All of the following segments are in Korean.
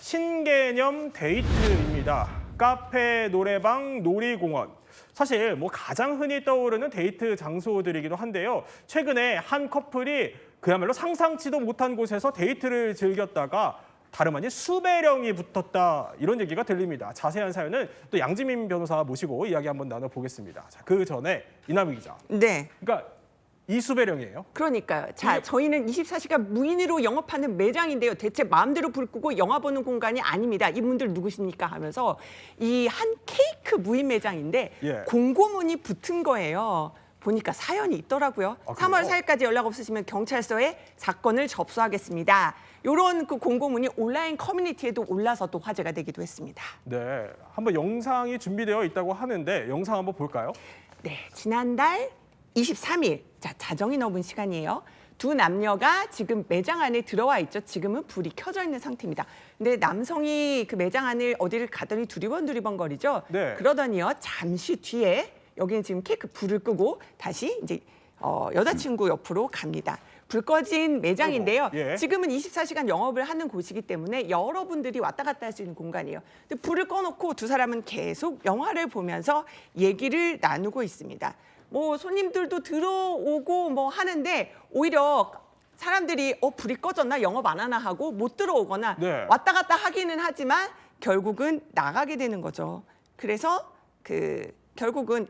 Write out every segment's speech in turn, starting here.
신개념 데이트입니다. 카페, 노래방, 놀이공원. 사실 뭐 가장 흔히 떠오르는 데이트 장소들이기도 한데요. 최근에 한 커플이 그야말로 상상치도 못한 곳에서 데이트를 즐겼다가 다름 아닌 수배령이 붙었다, 이런 얘기가 들립니다. 자세한 사연은 또 양지민 변호사 모시고 이야기 한번 나눠보겠습니다. 자, 그 전에 이남희 기자. 네. 그러니까 이 수배령이에요? 그러니까요. 자, 저희는 24시간 무인으로 영업하는 매장인데요. 대체 마음대로 불 끄고 영화 보는 공간이 아닙니다. 이분들 누구십니까 하면서 이 한 케이크 무인 매장인데 예. 공고문이 붙은 거예요. 보니까 사연이 있더라고요. 아, 3월 그래요? 4일까지 연락 없으시면 경찰서에 사건을 접수하겠습니다. 이런 그 공고문이 온라인 커뮤니티에도 올라서 또 화제가 되기도 했습니다. 네, 한번 영상이 준비되어 있다고 하는데 영상 한번 볼까요? 네, 지난달 23일, 자, 자정이 넘은 시간이에요. 두 남녀가 지금 매장 안에 들어와 있죠. 지금은 불이 켜져 있는 상태입니다. 근데 남성이 그 매장 안을 어디를 가더니 두리번두리번거리죠. 네. 그러더니요, 잠시 뒤에 여기는 지금 케이크 불을 끄고 다시 이제 여자친구 옆으로 갑니다. 불 꺼진 매장인데요. 예. 지금은 24시간 영업을 하는 곳이기 때문에 여러분들이 왔다 갔다 할 수 있는 공간이에요. 근데 불을 꺼놓고 두 사람은 계속 영화를 보면서 얘기를 나누고 있습니다. 뭐 손님들도 들어오고 뭐 하는데 오히려 사람들이 불이 꺼졌나 영업 안 하나 하고 못 들어오거나 네. 왔다 갔다 하기는 하지만 결국은 나가게 되는 거죠. 그래서 결국은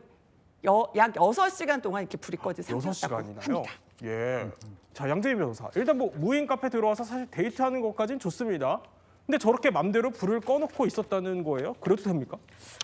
약 6시간 동안 이렇게 불이 꺼진 상태였다고 6시간이나요? 합니다. 예. 자, 양재민 변호사. 일단 뭐 무인 카페 들어와서 사실 데이트하는 것까지는 좋습니다. 근데 저렇게 맘대로 불을 꺼놓고 있었다는 거예요? 그래도 됩니까?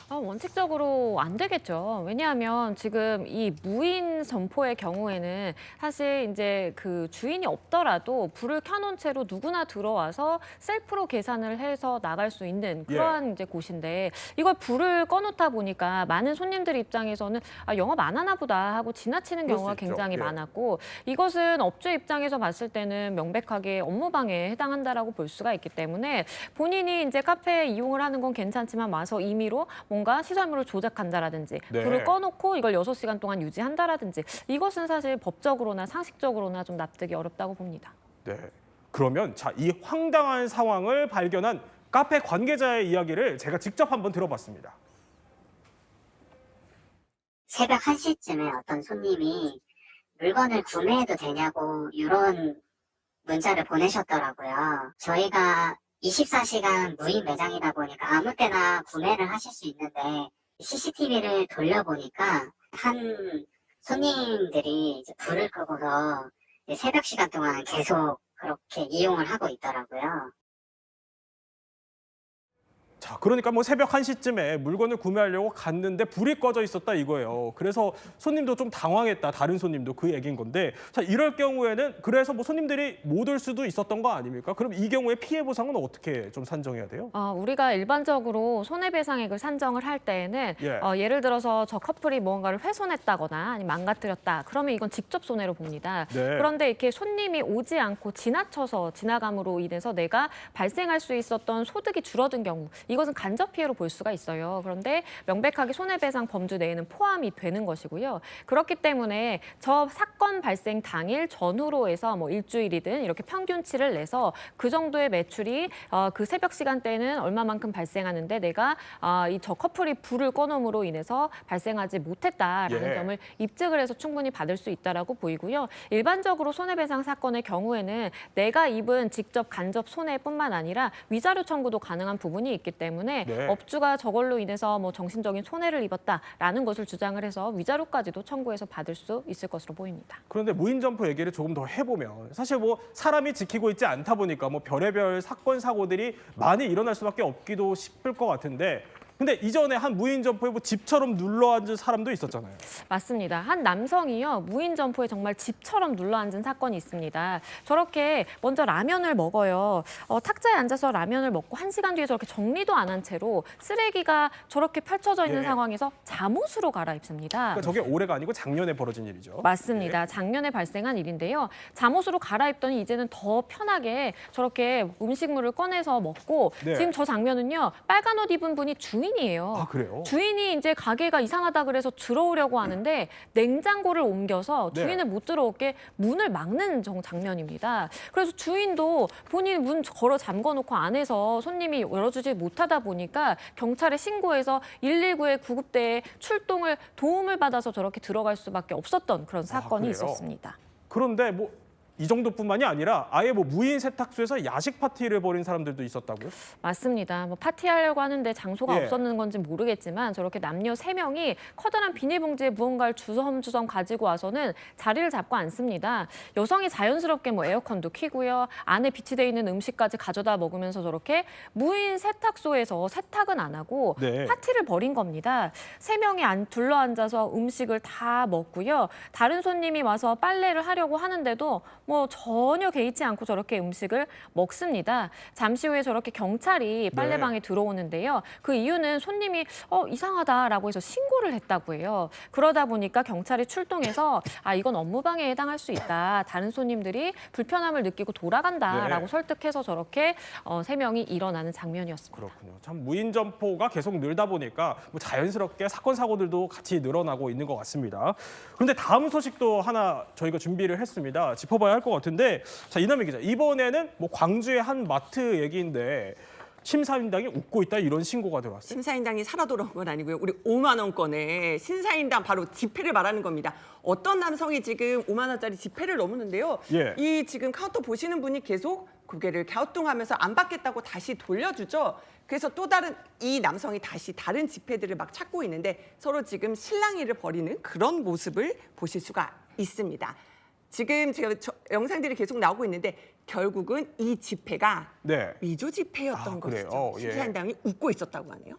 원칙적으로 안 되겠죠. 왜냐하면 지금 이 무인 점포의 경우에는 사실 이제 그 주인이 없더라도 불을 켜놓은 채로 누구나 들어와서 셀프로 계산을 해서 나갈 수 있는 그러한 이제 곳인데 이걸 불을 꺼놓다 보니까 많은 손님들 입장에서는 영업 안 하나 보다 하고 지나치는 그럴 경우가 수 있죠. 굉장히 예. 많았고 이것은 업주 입장에서 봤을 때는 명백하게 업무방해에 해당한다라고 볼 수가 있기 때문에 본인이 이제 카페 이용을 하는 건 괜찮지만 와서 임의로 뭔가 시설물을 조작한다라든지 네. 불을 꺼놓고 이걸 6시간 동안 유지한다라든지 이것은 사실 법적으로나 상식적으로나 좀 납득이 어렵다고 봅니다. 네. 그러면 자, 이 황당한 상황을 발견한 카페 관계자의 이야기를 제가 직접 한번 들어봤습니다. 새벽 1시쯤에 어떤 손님이 물건을 구매해도 되냐고 이런 문자를 보내셨더라고요. 저희가 24시간 무인 매장이다 보니까 아무 때나 구매를 하실 수 있는데 CCTV를 돌려보니까 한 손님들이 이제 불을 끄고서 새벽 시간 동안 계속 그렇게 이용을 하고 있더라고요. 자, 그러니까 뭐 새벽 1시쯤에 물건을 구매하려고 갔는데 불이 꺼져 있었다 이거예요. 그래서 손님도 좀 당황했다, 다른 손님도 그 얘기인 건데, 자, 이럴 경우에는 그래서 뭐 손님들이 못 올 수도 있었던 거 아닙니까? 그럼 이 경우에 피해 보상은 어떻게 좀 산정해야 돼요? 우리가 일반적으로 손해배상액을 산정을 할 때에는 예를 들어서 저 커플이 무언가를 훼손했다거나 아니면 망가뜨렸다. 그러면 이건 직접 손해로 봅니다. 네. 그런데 이렇게 손님이 오지 않고 지나쳐서 지나감으로 인해서 내가 발생할 수 있었던 소득이 줄어든 경우 이것은 간접 피해로 볼 수가 있어요. 그런데 명백하게 손해배상 범주 내에는 포함이 되는 것이고요. 그렇기 때문에 저 사건 발생 당일 전후로 해서 뭐 일주일이든 이렇게 평균치를 내서 그 정도의 매출이 그 새벽 시간대에는 얼마만큼 발생하는데 내가 이 저 커플이 불을 꺼놓음으로 인해서 발생하지 못했다라는 점을 입증을 해서 충분히 받을 수 있다라고 보이고요. 일반적으로 손해배상 사건의 경우에는 내가 입은 직접 간접 손해뿐만 아니라 위자료 청구도 가능한 부분이 있기 때문에 업주가 저걸로 인해서 뭐 정신적인 손해를 입었다라는 것을 주장을 해서 위자료까지도 청구해서 받을 수 있을 것으로 보입니다. 그런데 무인 점포 얘기를 조금 더 해보면 사실 뭐 사람이 지키고 있지 않다 보니까 뭐 별의별 사건 사고들이 많이 일어날 수밖에 없기도 싶을 것 같은데, 근데 이전에 한 무인 점포에 뭐 집처럼 눌러앉은 사람도 있었잖아요. 맞습니다. 한 남성이요. 무인 점포에 정말 집처럼 눌러앉은 사건이 있습니다. 저렇게 먼저 라면을 먹어요. 탁자에 앉아서 라면을 먹고 1시간 뒤에 저렇게 정리도 안 한 채로 쓰레기가 저렇게 펼쳐져 있는 상황에서 잠옷으로 갈아입습니다. 그러니까 저게 올해가 아니고 작년에 벌어진 일이죠. 맞습니다. 작년에 발생한 일인데요. 잠옷으로 갈아입더니 이제는 더 편하게 저렇게 음식물을 꺼내서 먹고 지금 저 장면은요. 빨간 옷 입은 분이 주인 무인이에요. 아, 그래요? 주인이 이제 가게가 이상하다 그래서 들어오려고 하는데 냉장고를 옮겨서 네. 주인을 못 들어오게 문을 막는 장면입니다. 그래서 주인도 본인이 문 걸어 잠궈놓고 안에서 손님이 열어주지 못하다 보니까 경찰에 신고해서 119에 구급대에 출동을 도움을 받아서 저렇게 들어갈 수밖에 없었던 그런 사건이 그래요? 있었습니다. 그런데 뭐 이 정도뿐만이 아니라 아예 뭐 무인 세탁소에서 야식 파티를 벌인 사람들도 있었다고요? 맞습니다. 뭐 파티하려고 하는데 장소가 예. 없었는 건지 모르겠지만 저렇게 남녀 3명이 커다란 비닐봉지에 무언가를 주섬주섬 가지고 와서는 자리를 잡고 앉습니다. 여성이 자연스럽게 뭐 에어컨도 켜고요. 안에 비치돼 있는 음식까지 가져다 먹으면서 저렇게 무인 세탁소에서 세탁은 안 하고 네. 파티를 벌인 겁니다. 3명이 둘러앉아서 음식을 다 먹고요. 다른 손님이 와서 빨래를 하려고 하는데도 뭐 전혀 개의치 않고 저렇게 음식을 먹습니다. 잠시 후에 저렇게 경찰이 빨래방에 들어오는데요. 그 이유는 손님이 이상하다라고 해서 신고를 했다고 해요. 그러다 보니까 경찰이 출동해서 이건 업무방해에 해당할 수 있다. 다른 손님들이 불편함을 느끼고 돌아간다라고 네. 설득해서 저렇게 3명이 일어나는 장면이었습니다. 그렇군요. 참 무인 점포가 계속 늘다 보니까 뭐 자연스럽게 사건 사고들도 같이 늘어나고 있는 것 같습니다. 그런데 다음 소식도 하나 저희가 준비를 했습니다. 짚어봐야 할 것 같은데, 자, 이남희 기자, 이번에는 뭐 광주의 한 마트 얘기인데 심사임당이 웃고 있다 이런 신고가 들어왔어요. 심사임당이 살아 돌아온 건 아니고요. 우리 5만 원권의 신사임당 바로 지폐를 말하는 겁니다. 어떤 남성이 지금 5만 원짜리 지폐를 넘었는데요. 예. 이 지금 카운터 보시는 분이 계속 고개를 갸우뚱하면서 안 받겠다고 다시 돌려주죠. 그래서 또 다른 이 남성이 다시 다른 지폐들을 막 찾고 있는데 서로 지금 실랑이를 벌이는 그런 모습을 보실 수가 있습니다. 지금 제가 영상들이 계속 나오고 있는데 결국은 이 지폐가 네. 위조 지폐였던 그래요? 것이죠. 예. 심사임당이 웃고 있었다고 하네요.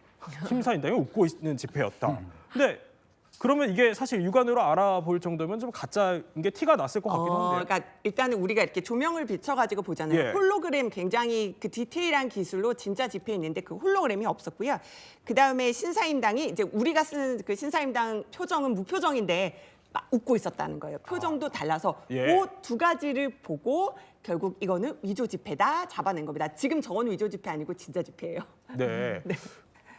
심사임당이 웃고 있는 집회였다. 근데 그러면 이게 사실 육안으로 알아볼 정도면 좀 가짜인 게 티가 났을 것 같기도 한데요. 그러니까 일단은 우리가 이렇게 조명을 비춰가지고 보잖아요. 예. 홀로그램 굉장히 그 디테일한 기술로 진짜 지폐 있는데 그 홀로그램이 없었고요. 그 다음에 신사임당이 이제 우리가 쓰는 그 신사임당 표정은 무표정인데 막 웃고 있었다는 거예요. 표정도 달라서 예. 그 두 가지를 보고 결국 이거는 위조 지폐다 잡아낸 겁니다. 지금 저건 위조 지폐 아니고 진짜 지폐예요. 네.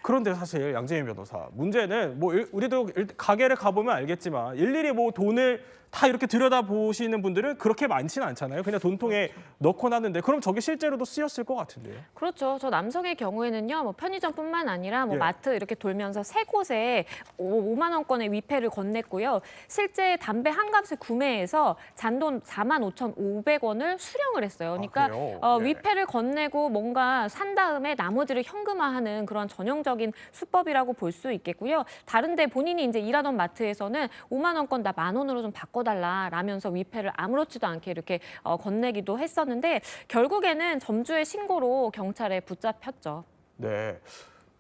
그런데 사실 양재민 변호사, 문제는 뭐 우리도 가게를 가보면 알겠지만 일일이 뭐 돈을 다 이렇게 들여다보시는 분들은 그렇게 많지는 않잖아요. 그냥 돈통에 넣고 나는데 그럼 저게 실제로도 쓰였을 것 같은데요. 그렇죠. 저 남성의 경우에는요, 뭐 편의점뿐만 아니라 뭐 예. 마트 이렇게 돌면서 3곳에 5만 원권의 위패를 건넸고요. 실제 담배 한 값을 구매해서 잔돈 45,500원을 수령을 했어요. 그러니까 그래요? 예. 위패를 건네고 뭔가 산 다음에 나머지를 현금화하는 그런 전형적인 수법이라고 볼 수 있겠고요. 다른데 본인이 이제 일하던 마트에서는 5만 원권 나 10,000원으로 좀 바꿔달라라면서 위패를 아무렇지도 않게 이렇게 건네기도 했었는데 결국에는 점주의 신고로 경찰에 붙잡혔죠. 네.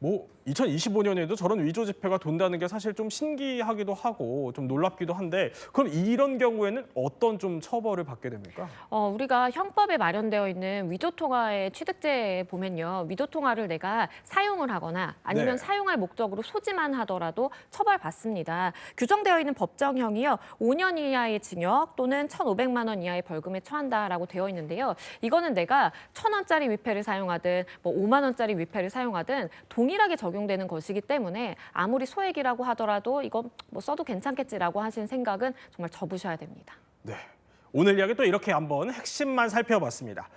뭐 2025년에도 저런 위조 지폐가 돈다는 게 사실 좀 신기하기도 하고 좀 놀랍기도 한데 그럼 이런 경우에는 어떤 좀 처벌을 받게 됩니까? 우리가 형법에 마련되어 있는 위조통화의 취득제에 보면요. 위조통화를 내가 사용을 하거나 아니면 네. 사용할 목적으로 소지만 하더라도 처벌받습니다. 규정되어 있는 법정형이요. 5년 이하의 징역 또는 1,500만 원 이하의 벌금에 처한다라고 되어 있는데요. 이거는 내가 1,000원짜리 위패를 사용하든 뭐 5만 원짜리 위패를 사용하든 동일하게 적용되는 것이기 때문에 아무리 소액이라고 하더라도 이거 뭐 써도 괜찮겠지라고 하신 생각은 정말 접으셔야 됩니다. 네. 오늘 이야기 또 이렇게 한번 핵심만 살펴봤습니다.